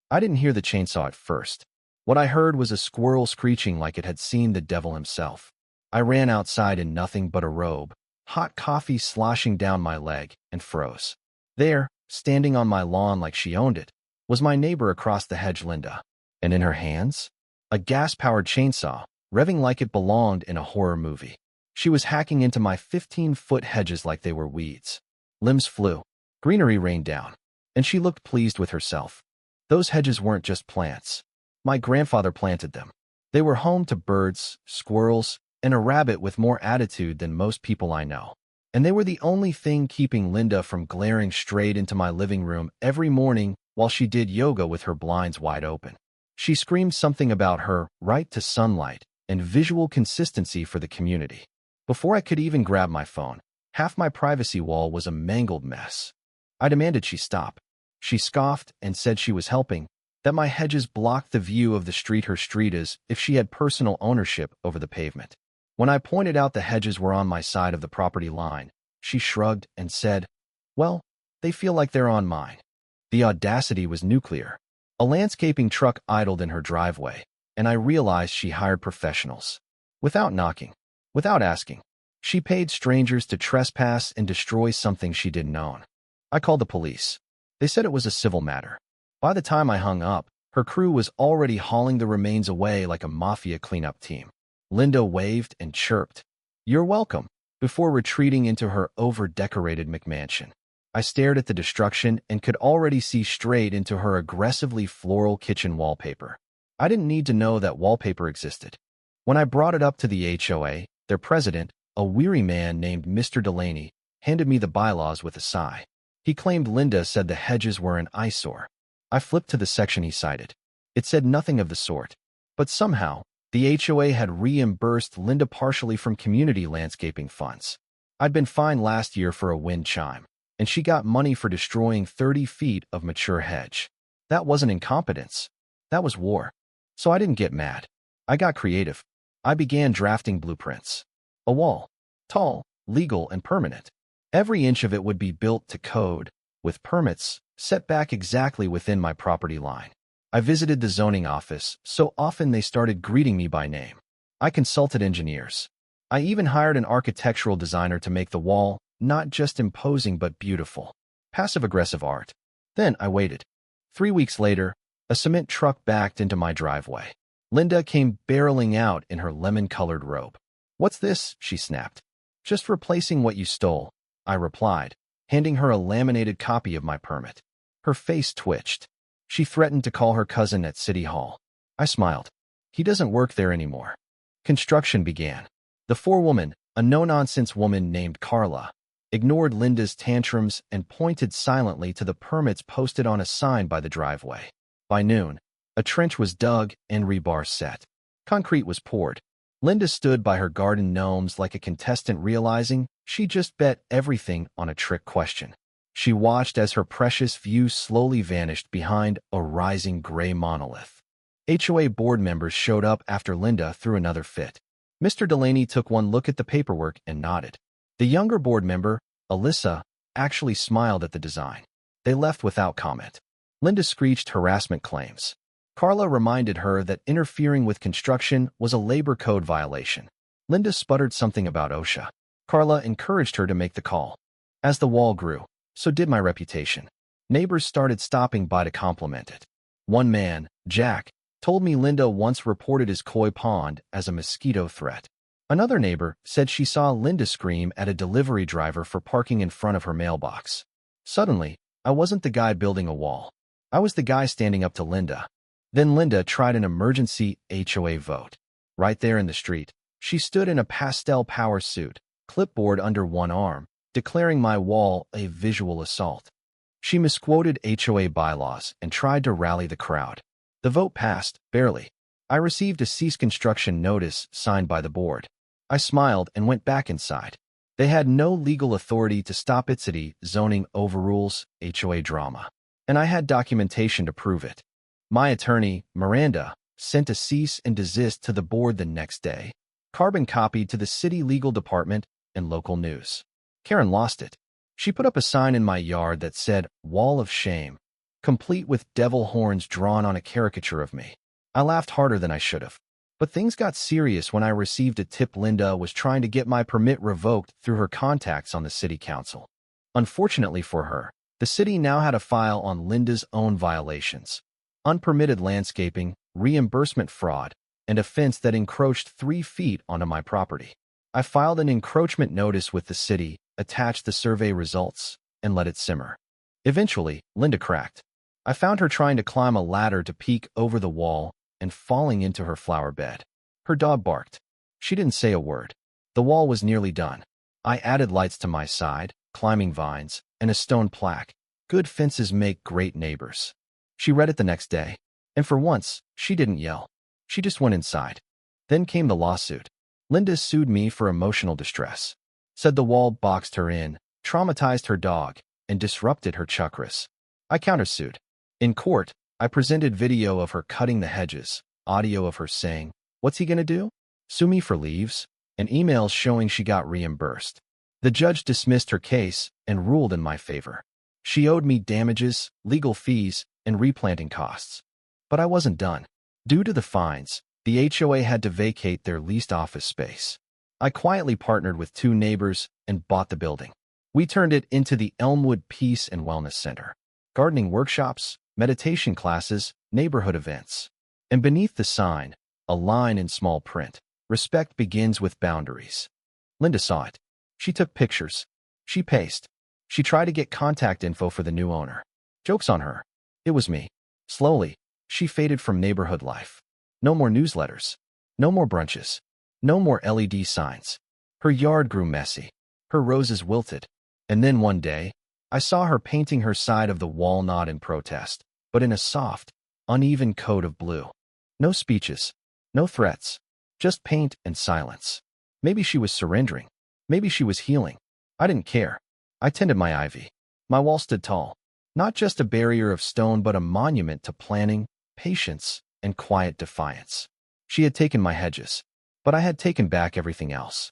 I didn't hear the chainsaw at first. What I heard was a squirrel screeching like it had seen the devil himself. I ran outside in nothing but a robe, hot coffee sloshing down my leg, and froze. There, standing on my lawn like she owned it, was my neighbor across the hedge, Linda. And in her hands, a gas-powered chainsaw, revving like it belonged in a horror movie. She was hacking into my 15-foot hedges like they were weeds. Limbs flew, greenery rained down, and she looked pleased with herself. Those hedges weren't just plants. My grandfather planted them. They were home to birds, squirrels, and a rabbit with more attitude than most people I know. And they were the only thing keeping Linda from glaring straight into my living room every morning while she did yoga with her blinds wide open. She screamed something about her right to sunlight and visual consistency for the community. Before I could even grab my phone, half my privacy wall was a mangled mess. I demanded she stop. She scoffed and said she was helping, that my hedges blocked the view of the street her street is if she had personal ownership over the pavement. When I pointed out the hedges were on my side of the property line, she shrugged and said, "Well, they feel like they're on mine." The audacity was nuclear. A landscaping truck idled in her driveway, and I realized she hired professionals. Without knocking, without asking, she paid strangers to trespass and destroy something she didn't own. I called the police. They said it was a civil matter. By the time I hung up, her crew was already hauling the remains away like a mafia cleanup team. Linda waved and chirped, "You're welcome," before retreating into her over-decorated McMansion. I stared at the destruction and could already see straight into her aggressively floral kitchen wallpaper. I didn't need to know that wallpaper existed. When I brought it up to the HOA, their president, a weary man named Mr. Delaney, handed me the bylaws with a sigh. He claimed Linda said the hedges were an eyesore. I flipped to the section he cited. It said nothing of the sort. But somehow, the HOA had reimbursed Linda partially from community landscaping funds. I'd been fined last year for a wind chime, and she got money for destroying 30 feet of mature hedge. That wasn't incompetence. That was war. So I didn't get mad. I got creative. I began drafting blueprints. A wall. Tall, legal, and permanent. Every inch of it would be built to code, with permits set back exactly within my property line. I visited the zoning office so often they started greeting me by name. I consulted engineers. I even hired an architectural designer to make the wall not just imposing but beautiful. Passive-aggressive art. Then I waited. 3 weeks later, a cement truck backed into my driveway. Linda came barreling out in her lemon-colored robe. "What's this?" she snapped. "Just replacing what you stole," I replied, handing her a laminated copy of my permit. Her face twitched. She threatened to call her cousin at City Hall. I smiled. He doesn't work there anymore. Construction began. The forewoman, a no-nonsense woman named Carla, ignored Linda's tantrums and pointed silently to the permits posted on a sign by the driveway. By noon, a trench was dug and rebar set. Concrete was poured. Linda stood by her garden gnomes like a contestant realizing she just bet everything on a trick question. She watched as her precious view slowly vanished behind a rising gray monolith. HOA board members showed up after Linda threw another fit. Mr. Delaney took one look at the paperwork and nodded. The younger board member, Alyssa, actually smiled at the design. They left without comment. Linda screeched harassment claims. Carla reminded her that interfering with construction was a labor code violation. Linda sputtered something about OSHA. Carla encouraged her to make the call. As the wall grew, so did my reputation. Neighbors started stopping by to compliment it. One man, Jack, told me Linda once reported his koi pond as a mosquito threat. Another neighbor said she saw Linda scream at a delivery driver for parking in front of her mailbox. Suddenly, I wasn't the guy building a wall. I was the guy standing up to Linda. Then Linda tried an emergency HOA vote. Right there in the street, she stood in a pastel power suit, clipboard under one arm, declaring my wall a visual assault. She misquoted HOA bylaws and tried to rally the crowd. The vote passed, barely. I received a cease construction notice signed by the board. I smiled and went back inside. They had no legal authority to stop it. City zoning overrules HOA drama. And I had documentation to prove it. My attorney, Miranda, sent a cease and desist to the board the next day, carbon copied to the city legal department and local news. Karen lost it. She put up a sign in my yard that said, "Wall of Shame," complete with devil horns drawn on a caricature of me. I laughed harder than I should have. But things got serious when I received a tip Linda was trying to get my permit revoked through her contacts on the city council. Unfortunately for her, the city now had a file on Linda's own violations: unpermitted landscaping, reimbursement fraud, and a fence that encroached 3 feet onto my property. I filed an encroachment notice with the city, attached the survey results, and let it simmer. Eventually, Linda cracked. I found her trying to climb a ladder to peek over the wall and falling into her flower bed. Her dog barked. She didn't say a word. The wall was nearly done. I added lights to my side, climbing vines, and a stone plaque: "Good fences make great neighbors." She read it the next day, and for once, she didn't yell. She just went inside. Then came the lawsuit. Linda sued me for emotional distress. Said the wall boxed her in, traumatized her dog, and disrupted her chakras. I countersued. In court, I presented video of her cutting the hedges, audio of her saying, "What's he gonna do? Sue me for leaves?" and emails showing she got reimbursed. The judge dismissed her case and ruled in my favor. She owed me damages, legal fees, and replanting costs. But I wasn't done. Due to the fines, the HOA had to vacate their leased office space. I quietly partnered with 2 neighbors and bought the building. We turned it into the Elmwood Peace and Wellness Center. Gardening workshops, meditation classes, neighborhood events. And beneath the sign, a line in small print: "Respect begins with boundaries." Linda saw it. She took pictures. She paced. She tried to get contact info for the new owner. Joke's on her. It was me. Slowly, she faded from neighborhood life. No more newsletters. No more brunches. No more LED signs. Her yard grew messy. Her roses wilted. And then one day, I saw her painting her side of the wall, not in protest, but in a soft, uneven coat of blue. No speeches. No threats. Just paint and silence. Maybe she was surrendering. Maybe she was healing. I didn't care. I tended my ivy. My wall stood tall. Not just a barrier of stone, but a monument to planning, patience, and quiet defiance. She had taken my hedges, but I had taken back everything else.